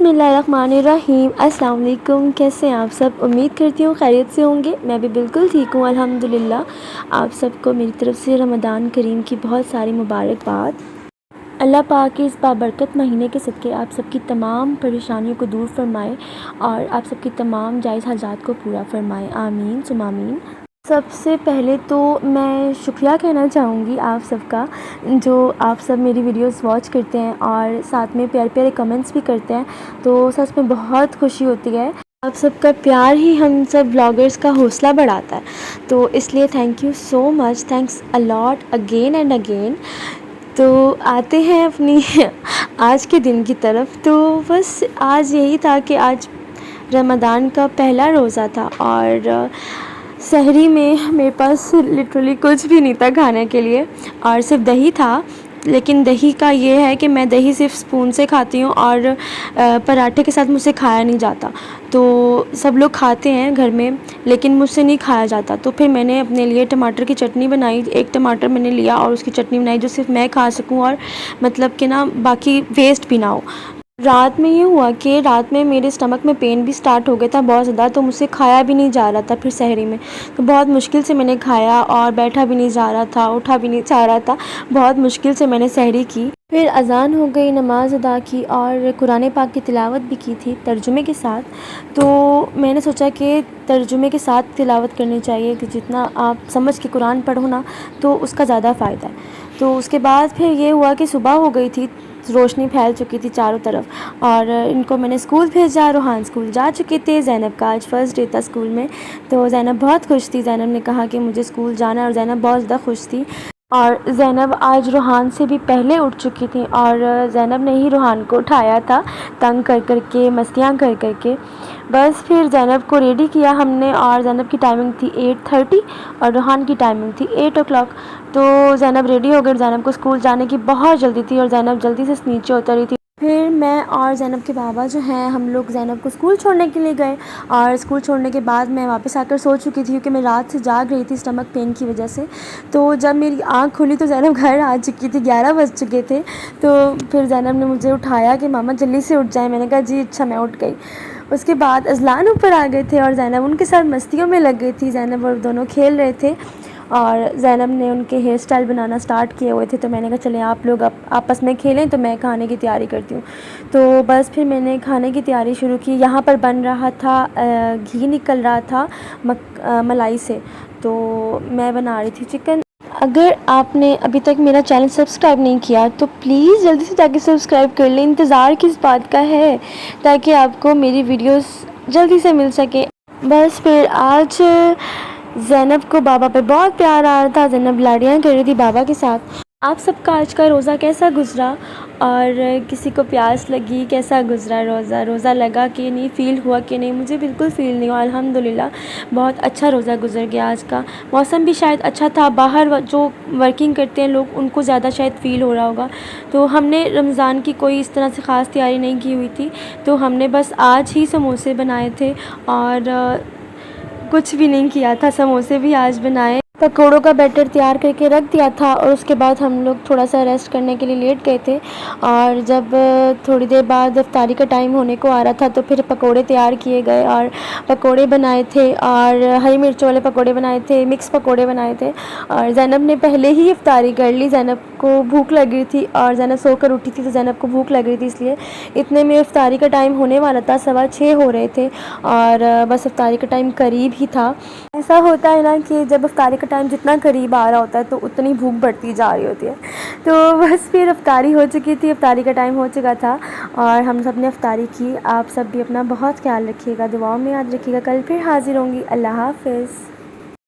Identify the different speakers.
Speaker 1: बिस्मिल्लाहिर्रहमानिर्रहीम। अस्सलाम वालेकुम। कैसे हैं आप सब? उम्मीद करती हूँ खैरियत से होंगे। मैं भी बिल्कुल ठीक हूँ अल्हम्दुलिल्लाह। आप सबको मेरी तरफ़ से रमज़ान करीम की बहुत सारी मुबारकबाद। अल्लाह पाक के इस बाबरकत महीने के सदक़े आप सबकी तमाम परेशानियों को दूर फ़रमाए और आप सबकी तमाम जायज़ हाजात को पूरा फ़रमाए। आमीन सुम्मा आमीन। सबसे पहले तो मैं शुक्रिया कहना चाहूँगी आप सबका, जो आप सब मेरी वीडियोस वॉच करते हैं और साथ में प्यारे प्यारे कमेंट्स भी करते हैं, तो सच में बहुत खुशी होती है। आप सबका प्यार ही हम सब ब्लॉगर्स का हौसला बढ़ाता है, तो इसलिए thank you so much, thanks a lot again and again. तो आते हैं अपनी आज के दिन की तरफ। तो बस आज यही था कि आज रमज़ान का पहला रोज़ा था और सहरी में मेरे पास लिटरली कुछ भी नहीं था खाने के लिए और सिर्फ दही था। लेकिन दही का ये है कि मैं दही सिर्फ स्पून से खाती हूँ और पराठे के साथ मुझसे खाया नहीं जाता। तो सब लोग खाते हैं घर में, लेकिन मुझसे नहीं खाया जाता। तो फिर मैंने अपने लिए टमाटर की चटनी बनाई। एक टमाटर मैंने लिया और उसकी चटनी बनाई जो सिर्फ मैं खा सकूँ और मतलब कि ना बाकी वेस्ट भी ना हो। रात में ये हुआ कि रात में मेरे स्टमक में पेन भी स्टार्ट हो गया था बहुत ज़्यादा, तो मुझसे खाया भी नहीं जा रहा था फिर सहरी में। तो बहुत मुश्किल से मैंने खाया और बैठा भी नहीं जा रहा था, उठा भी नहीं जा रहा था। बहुत मुश्किल से मैंने सहरी की। फिर अज़ान हो गई, नमाज़ अदा की और कुरान पाक की तिलावत भी की थी तर्जुमे के साथ। तो मैंने सोचा कि तर्जुमे के साथ तिलावत करनी चाहिए कि जितना आप समझ के कुरान पढ़ो ना तो उसका ज़्यादा फ़ायदा है। तो उसके बाद फिर ये हुआ कि सुबह हो गई थी, रोशनी फैल चुकी थी चारों तरफ और इनको मैंने स्कूल भेजा। रूहान स्कूल जा चुके थे। ज़ैनब का आज फ़र्स्ट डे था स्कूल में, तो ज़ैनब बहुत खुश थी। ज़ैनब ने कहा कि मुझे स्कूल जाना है और ज़ैनब बहुत ज़्यादा खुश थी। और ज़ैनब आज रूहान से भी पहले उठ चुकी थी और ज़ैनब ने ही रूहान को उठाया था तंग कर कर के, मस्तियाँ कर कर के। बस फिर ज़ैनब को रेडी किया हमने और ज़ैनब की टाइमिंग थी 8:30 और रूहान की टाइमिंग थी 8 o'clock। तो ज़ैनब रेडी हो गई। ज़ैनब को स्कूल जाने की बहुत जल्दी थी और ज़ैनब जल्दी से नीचे उतर रही थी। फिर मैं और ज़ैनब के बाबा जो हैं, हम लोग ज़ैनब को स्कूल छोड़ने के लिए गए और स्कूल छोड़ने के बाद मैं वापस आकर सो चुकी थी क्योंकि मैं रात से जाग रही थी स्टमक पेन की वजह से। तो जब मेरी आँख खुली तो ज़ैनब घर आ चुकी थी, 11 बज चुके थे। तो फिर ज़ैनब ने मुझे उठाया कि मामा जल्दी से उठ जाए। मैंने कहा जी अच्छा, मैं उठ गई। उसके बाद अज़लान ऊपर आ गए थे और ज़ैनब उनके साथ मस्तियों में लग गई थी। ज़ैनब और दोनों खेल रहे थे और ज़ैनब ने उनके हेयर स्टाइल बनाना स्टार्ट किए हुए थे। तो मैंने कहा चले आप लोग आपस में खेलें, तो मैं खाने की तैयारी करती हूँ। तो बस फिर मैंने खाने की तैयारी शुरू की। यहाँ पर बन रहा था घी निकल रहा था मलाई से, तो मैं बना रही थी चिकन। अगर आपने अभी तक मेरा चैनल सब्सक्राइब नहीं किया तो प्लीज़ जल्दी से जाके सब्सक्राइब कर लें। इंतज़ार किस बात का है, ताकि आपको मेरी वीडियोस जल्दी से मिल सके। बस फिर आज ज़ैनब को बाबा पे बहुत प्यार आ रहा था। ज़ैनब लाड़ियाँ कर रही थी बाबा के साथ। आप सबका आज का रोज़ा कैसा गुज़रा और किसी को प्यास लगी, कैसा गुज़रा रोज़ा लगा कि नहीं, फ़ील हुआ कि नहीं? मुझे बिल्कुल फ़ील नहीं हुआ अल्हम्दुलिल्लाह। बहुत अच्छा रोज़ा गुज़र गया आज का। मौसम भी शायद अच्छा था। बाहर जो वर्किंग करते हैं लोग, उनको ज़्यादा शायद फ़ील हो रहा होगा। तो हमने रमज़ान की कोई इस तरह से ख़ास तैयारी नहीं की हुई थी, तो हमने बस आज ही समोसे बनाए थे और कुछ भी नहीं किया था। समोसे भी आज बनाए। पकौड़ों का बैटर तैयार करके रख दिया था और उसके बाद हम लोग थोड़ा सा रेस्ट करने के लिए लेट गए थे। और जब थोड़ी देर बाद इफ्तारी का टाइम होने को आ रहा था तो फिर पकौड़े तैयार किए गए और पकौड़े बनाए थे और हरी मिर्च वाले पकौड़े बनाए थे, मिक्स पकौड़े बनाए थे। और ज़ैनब ने पहले ही इफ्तारी कर ली। ज़ैनब को भूख लग रही थी और ज़ैनब सोकर उठी थी, तो ज़ैनब को भूख लग रही थी, इसलिए इतने में इफ्तारी का टाइम होने वाला था। 6:15 हो रहे थे और बस इफ्तारी का टाइम करीब ही था। ऐसा होता है ना कि जब इफ्तारी का टाइम जितना करीब आ रहा होता है तो उतनी भूख बढ़ती जा रही होती है। तो बस फिर इफ्तारी हो चुकी थी, इफ्तारी का टाइम हो चुका था और हम सब ने इफ्तारी की। आप सब भी अपना बहुत ख्याल रखिएगा, दुआओं में याद रखिएगा। कल फिर हाज़िर होंगी। अल्लाह हाफ़िज़।